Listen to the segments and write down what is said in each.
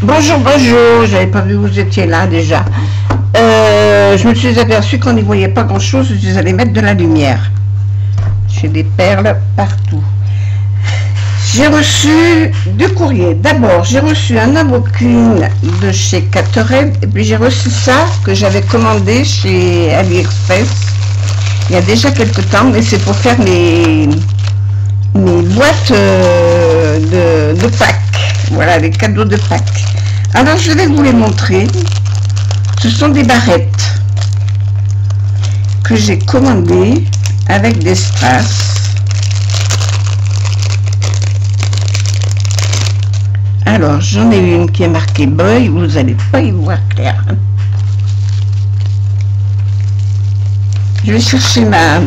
Bonjour, bonjour, j'avais pas vu que vous étiez là déjà. Je me suis aperçue qu'on n'y voyait pas grand chose, je suis allée mettre de la lumière. J'ai des perles partout. J'ai reçu deux courriers. D'abord, j'ai reçu un Avocune de chez Caterham, et puis j'ai reçu ça que j'avais commandé chez AliExpress il y a déjà quelques temps, mais c'est pour faire mes boîtes de Pâques. Voilà, les cadeaux de Pâques. Alors, je vais vous les montrer. Ce sont des barrettes que j'ai commandées avec des strass. Alors, j'en ai une qui est marquée Boy, vous n'allez pas y voir clair. Je vais chercher ma...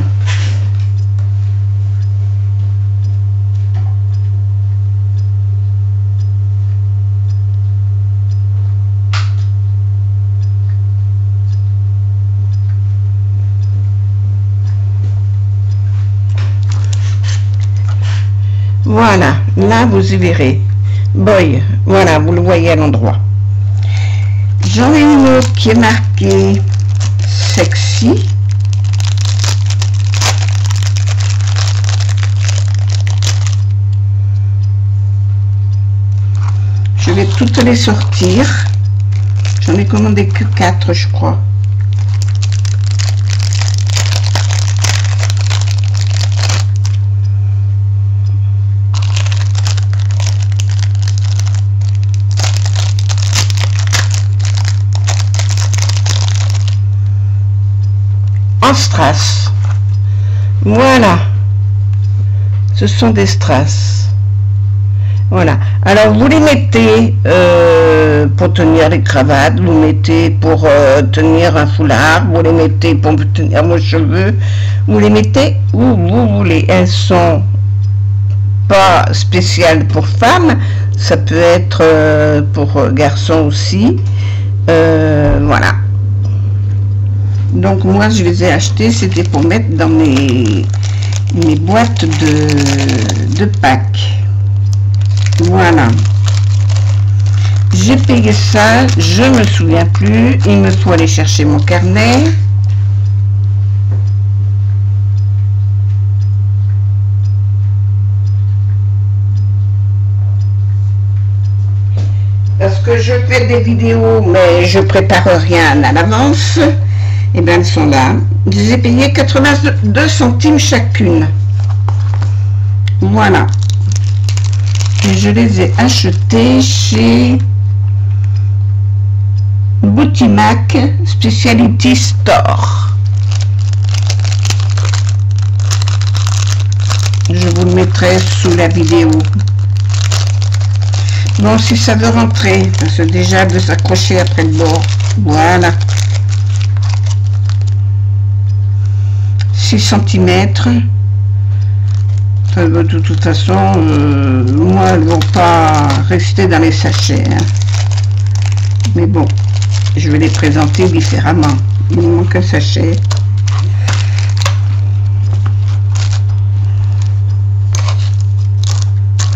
Voilà, là vous y verrez. Boy, voilà, vous le voyez à l'endroit. J'en ai une autre qui est marquée Sexy. Je vais toutes les sortir. J'en ai commandé que 4, je crois. En strass. Voilà, ce sont des strass. Voilà, alors vous les mettez pour tenir les cravates, vous mettez pour tenir un foulard, vous les mettez pour tenir vos cheveux, vous les mettez où vous voulez. Elles sont pas spéciales pour femmes, ça peut être pour garçons aussi. Voilà. Donc moi je les ai achetés, c'était pour mettre dans mes boîtes de Pâques. Voilà. J'ai payé ça, je me souviens plus, il me faut aller chercher mon carnet. Parce que je fais des vidéos mais je prépare rien à l'avance. Et bien elles sont là. Je les ai payées 82 centimes chacune. Voilà. Et je les ai achetées chez Boutimac Specialty Store. Je vous le mettrai sous la vidéo. Bon, si ça veut rentrer, parce que déjà de s'accrocher après le bord. Voilà. 6 cm. De toute façon, moi, elles ne vont pas rester dans les sachets. Hein. Mais bon, je vais les présenter différemment. Il me manque un sachet.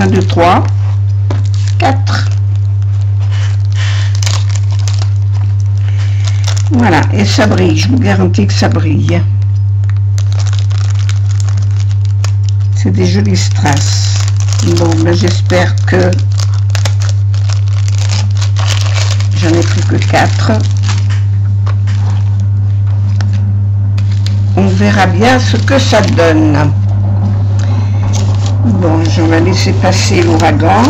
Un, deux, trois, 4. Voilà, et ça brille. Je vous garantis que ça brille. C'est des jolis strass. Bon, ben j'espère que j'en ai plus que 4. On verra bien ce que ça donne. Bon, je vais laisser passer l'ouragan.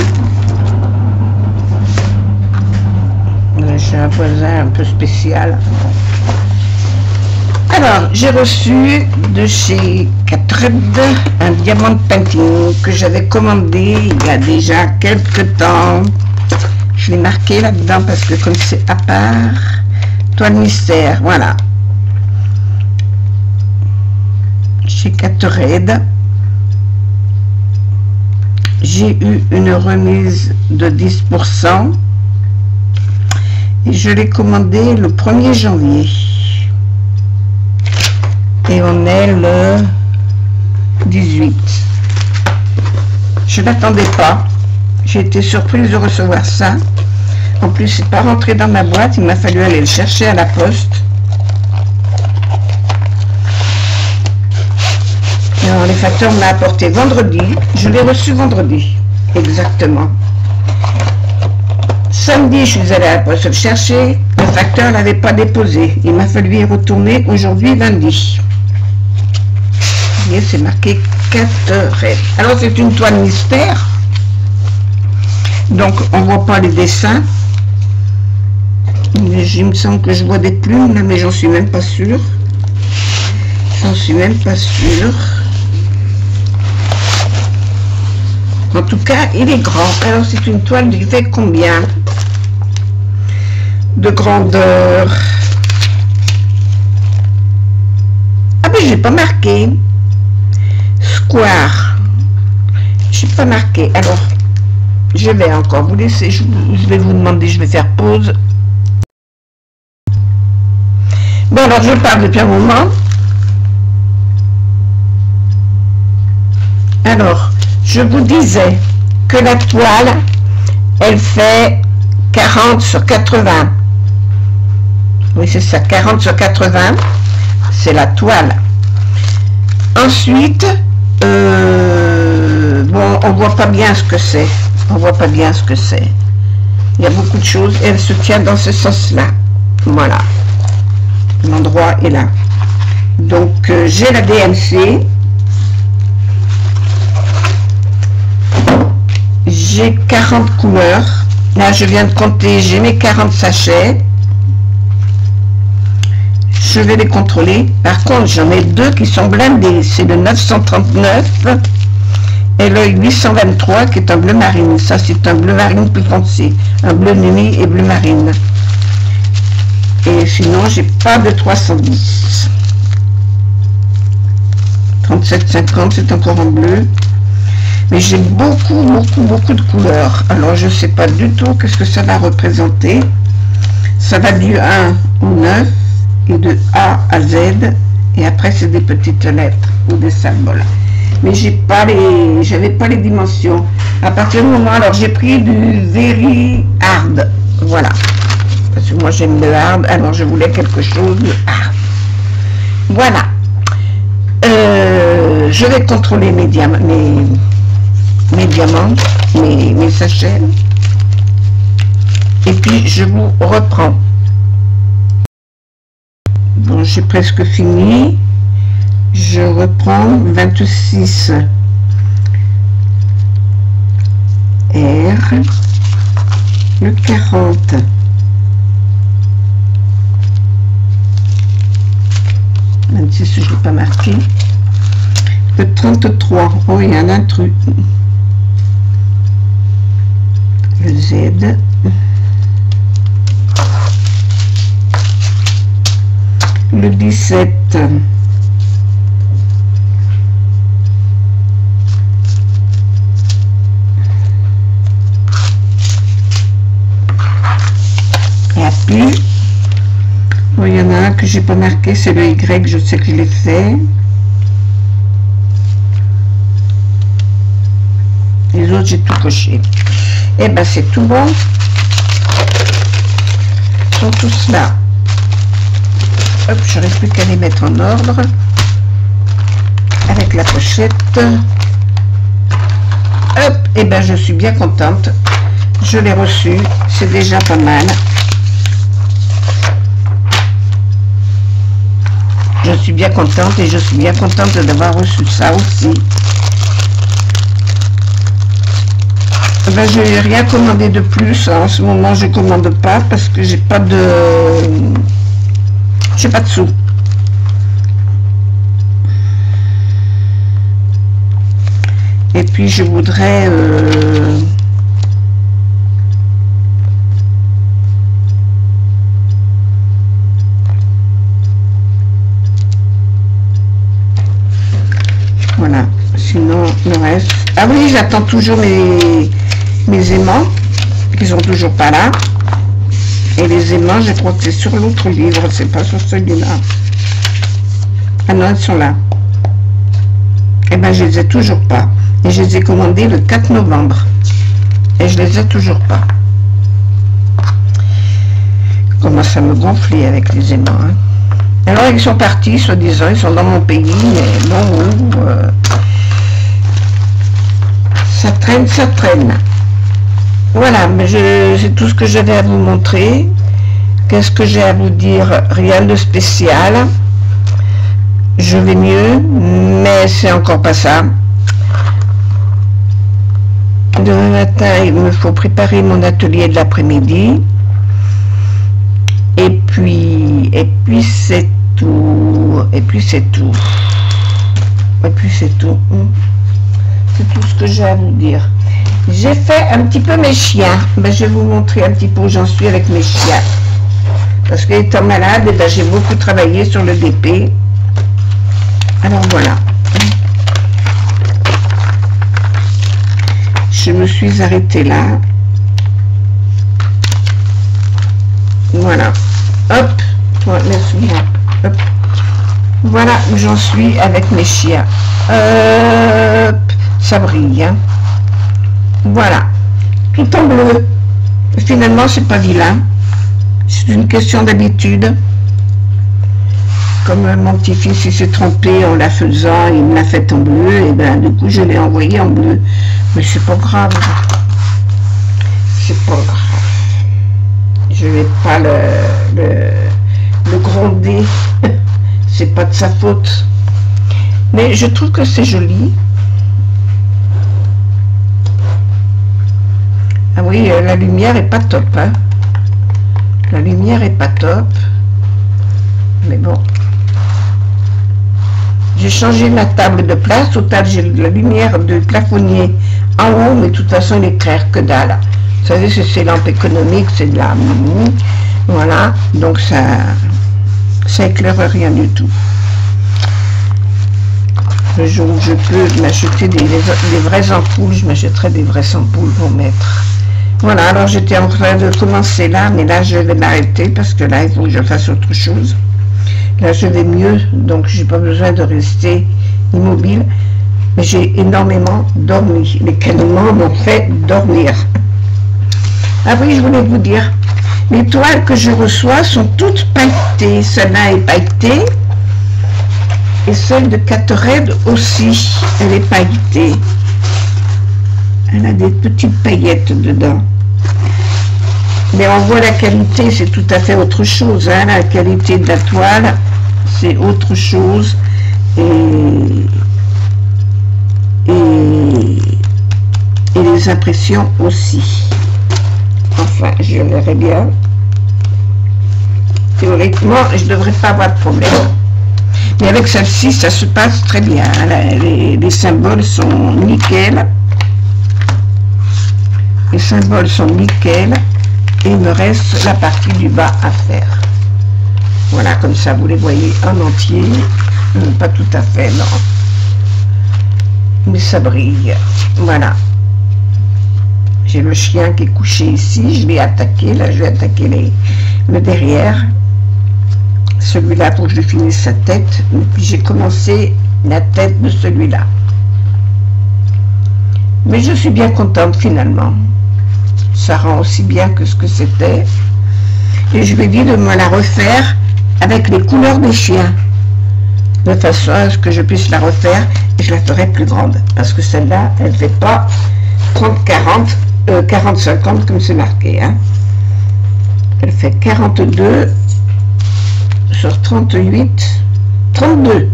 J'ai un voisin un peu spécial. Alors, j'ai reçu de chez Caterham un diamant painting que j'avais commandé il y a déjà quelques temps. Je l'ai marqué là-dedans parce que comme c'est à part, toile mystère, voilà. Chez Caterham, j'ai eu une remise de 10% et je l'ai commandé le 1er janvier. Et on est le 18. Je n'attendais pas. J'ai été surprise de recevoir ça. En plus, c'est pas rentré dans ma boîte, il m'a fallu aller le chercher à la poste. Alors, les facteurs me l'ont apporté vendredi, je l'ai reçu vendredi, exactement. Samedi, je suis allée à la poste le chercher, le facteur ne l'avait pas déposé, il m'a fallu y retourner aujourd'hui lundi. Vous voyez, c'est marqué 4 raies. Alors, c'est une toile mystère, donc on ne voit pas les dessins. Il me semble que je vois des plumes là, mais j'en suis même pas sûre. J'en suis même pas sûre. En tout cas, il est grand. Alors, c'est une toile qui fait combien de grandeur? Ah, mais j'ai pas marqué. Square. J'ai pas marqué. Alors, je vais encore vous laisser. Je vais vous demander, je vais faire pause. Bon, alors je parle depuis un moment. Alors, je vous disais que la toile, elle fait 40 sur 80. Oui, c'est ça, 40 sur 80. C'est la toile. Ensuite, bon, on voit pas bien ce que c'est. On voit pas bien ce que c'est. Il y a beaucoup de choses et elle se tient dans ce sens-là. Voilà. L'endroit est là. Donc, j'ai la DMC. J'ai 40 couleurs. Là, je viens de compter. J'ai mes 40 sachets. Je vais les contrôler. Par contre, j'en ai deux qui sont blindés. C'est le 939 et le 823 qui est un bleu marine. Ça, c'est un bleu marine plus foncé. Un bleu nuit et bleu marine. Et sinon, j'ai pas de 310. 37,50, c'est encore en bleu. Mais j'ai beaucoup de couleurs. Alors, je sais pas du tout qu'est-ce que ça va représenter. Ça va du 1 au 9 et de A à Z. Et après, c'est des petites lettres ou des symboles. Mais j'avais pas les dimensions. À partir du moment, alors j'ai pris du very hard. Voilà. Parce que moi j'aime le hard, alors je voulais quelque chose de hard. Voilà. Je vais contrôler mes diamants, mes sachets. Et puis je vous reprends. Bon, j'ai presque fini. Je reprends 26 R, le 40. Même si je ne l'ai pas marqué. Le 33. Oh, il y a un intrus. Le Z. Le 17. Et puis, bon, il y en a un que j'ai pas marqué, c'est le Y, je sais que je l'ai fait. Les autres, j'ai tout coché. Et ben, c'est tout bon. Ils sont tous là. Hop, je n'aurai plus qu'à les mettre en ordre. Avec la pochette. Hop, et ben, je suis bien contente. Je l'ai reçu. C'est déjà pas mal. Je suis bien contente et je suis bien contente d'avoir reçu ça aussi. Ben, je n'ai rien commandé de plus. En ce moment, je ne commande pas parce que j'ai pas de sous. Et puis, je voudrais... Voilà, sinon le reste... Ah oui, j'attends toujours mes aimants, qui sont toujours pas là. Et les aimants, je crois que c'est sur l'autre livre, c'est pas sur celui-là. Ah non, ils sont là. Et ben, je les ai toujours pas. Et je les ai commandés le 4 novembre. Et je les ai toujours pas. commence à me gonfler avec les aimants. Hein. Alors ils sont partis, soi-disant, ils sont dans mon pays, mais bon, ça traîne, ça traîne. Voilà, mais c'est tout ce que j'avais à vous montrer. Qu'est-ce que j'ai à vous dire? Rien de spécial. Je vais mieux, mais c'est encore pas ça. Demain matin, il me faut préparer mon atelier de l'après-midi. Et puis c'est tout. Et puis c'est tout. Et puis c'est tout. C'est tout ce que j'ai à vous dire. J'ai fait un petit peu mes chiens. Ben, je vais vous montrer un petit peu où j'en suis avec mes chiens. Parce qu'étant malade, eh ben, j'ai beaucoup travaillé sur le DP. Alors voilà. Je me suis arrêtée là. Voilà. Hop. Merci bien. Hop. Voilà où j'en suis avec mes chiens. Hop. Ça brille. Hein. Voilà. Tout en bleu. Finalement, c'est pas vilain. C'est une question d'habitude. Comme mon petit-fils il s'est trompé en la faisant, il me l'a fait en bleu, et ben du coup je l'ai envoyé en bleu. Mais c'est pas grave. C'est pas grave. Je vais pas le gronder. C'est pas de sa faute. Mais je trouve que c'est joli. Ah oui, la lumière est pas top. Hein. La lumière est pas top. Mais bon. J'ai changé la table de place. Total, j'ai la lumière de plafonnier en haut, mais de toute façon, il éclaire que dalle. Vous savez, c'est lampe économique, c'est de la... Voilà. Donc, ça éclaire rien du tout. Le jour où je peux m'acheter des vraies ampoules, je m'achèterai des vraies ampoules pour mettre. Voilà, alors j'étais en train de commencer là, mais là je vais m'arrêter parce que là il faut que je fasse autre chose. Là je vais mieux, donc j'ai pas besoin de rester immobile. Mais j'ai énormément dormi. Les calements m'ont fait dormir. Ah oui, je voulais vous dire, les toiles que je reçois sont toutes pailletées. Celle-là est pailletée. Et celle de Catered aussi, elle est pailletée. Elle a des petites paillettes dedans. Mais on voit la qualité, c'est tout à fait autre chose. Hein. La qualité de la toile, c'est autre chose. Et les impressions aussi. Enfin, je verrai bien. Théoriquement, je ne devrais pas avoir de problème. Mais avec celle-ci, ça se passe très bien. Les symboles sont nickel. Les symboles sont nickel. Et il me reste la partie du bas à faire. Voilà, comme ça, vous les voyez en entier. Pas tout à fait, non. Mais ça brille. Voilà. J'ai le chien qui est couché ici. Je l'ai attaqué. Là, je vais attaquer le derrière. Celui-là pour que je finisse sa tête. Et puis j'ai commencé la tête de celui-là. Mais je suis bien contente finalement. Ça rend aussi bien que ce que c'était. Et je vais dire de me la refaire avec les couleurs des chiens. De façon à ce que je puisse la refaire et je la ferai plus grande. Parce que celle-là, elle ne fait pas 40-50 comme c'est marqué. Hein. Elle fait 42 sur 38, 32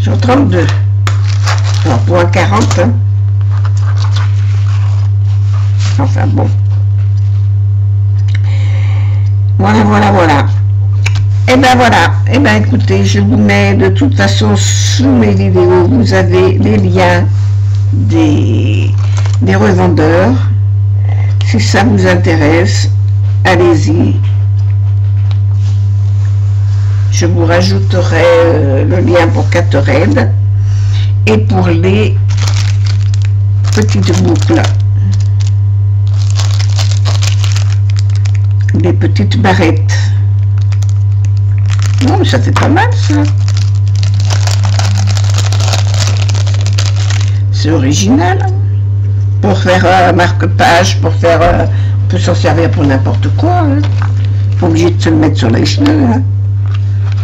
sur 32. Alors pour un 40, hein. Enfin bon. Voilà. Et ben voilà. Et ben écoutez, je vous mets de toute façon sous mes vidéos, vous avez les liens des revendeurs. Si ça vous intéresse, allez-y. Je vous rajouterai le lien pour Catered et pour les petites boucles. Des petites barrettes. Non, mais ça fait pas mal ça. C'est original. Pour faire un marque-page, pour faire... on peut s'en servir pour n'importe quoi. Hein. pas obligé de se le mettre sur les cheveux. Hein.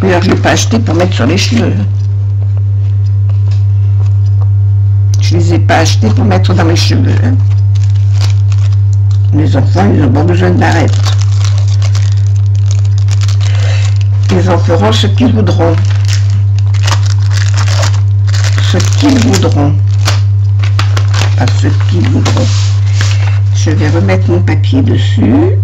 D'ailleurs, je ne l'ai pas acheté pour mettre sur les cheveux. Je ne les ai pas achetés pour mettre dans les cheveux. Hein. Les enfants, ils n'ont pas besoin de l'arrêt. Ils en feront ce qu'ils voudront. Ce qu'ils voudront. Pas ce qu'ils voudront. Je vais remettre mon papier dessus.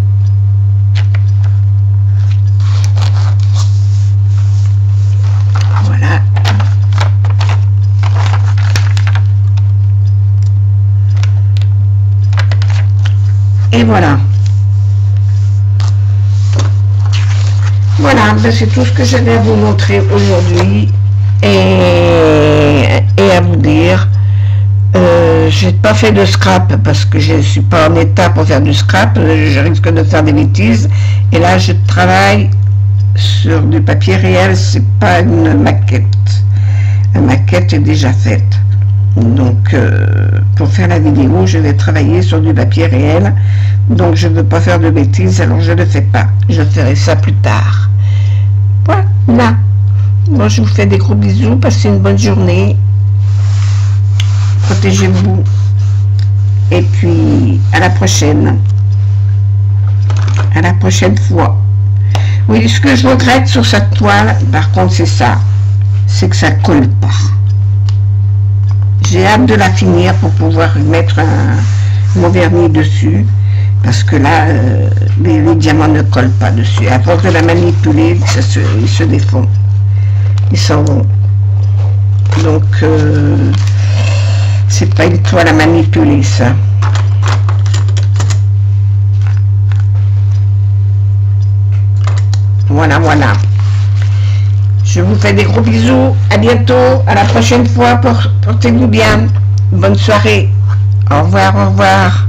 Voilà. Et voilà. Voilà, ben c'est tout ce que j'avais à vous montrer aujourd'hui et à vous dire. J'ai pas fait de scrap parce que je suis pas en état pour faire du scrap, je risque de faire des bêtises. Et là, je travaille sur du papier réel, c'est pas une maquette. La maquette est déjà faite. Donc, pour faire la vidéo, je vais travailler sur du papier réel. Donc, je ne veux pas faire de bêtises, alors je ne le fais pas. Je ferai ça plus tard. Voilà. Moi, je vous fais des gros bisous. Passez une bonne journée. Protégez-vous. Et puis, à la prochaine. À la prochaine fois. Oui, ce que je regrette sur cette toile, par contre, c'est ça. C'est que ça colle pas. J'ai hâte de la finir pour pouvoir mettre mon vernis dessus. Parce que là, les diamants ne collent pas dessus. À force de la manipuler, ils se défont. Ils s'en vont. Donc, c'est pas une toile à manipuler, ça. Voilà, voilà. Je vous fais des gros bisous. À bientôt. À la prochaine fois. Portez-vous bien. Bonne soirée. Au revoir, au revoir.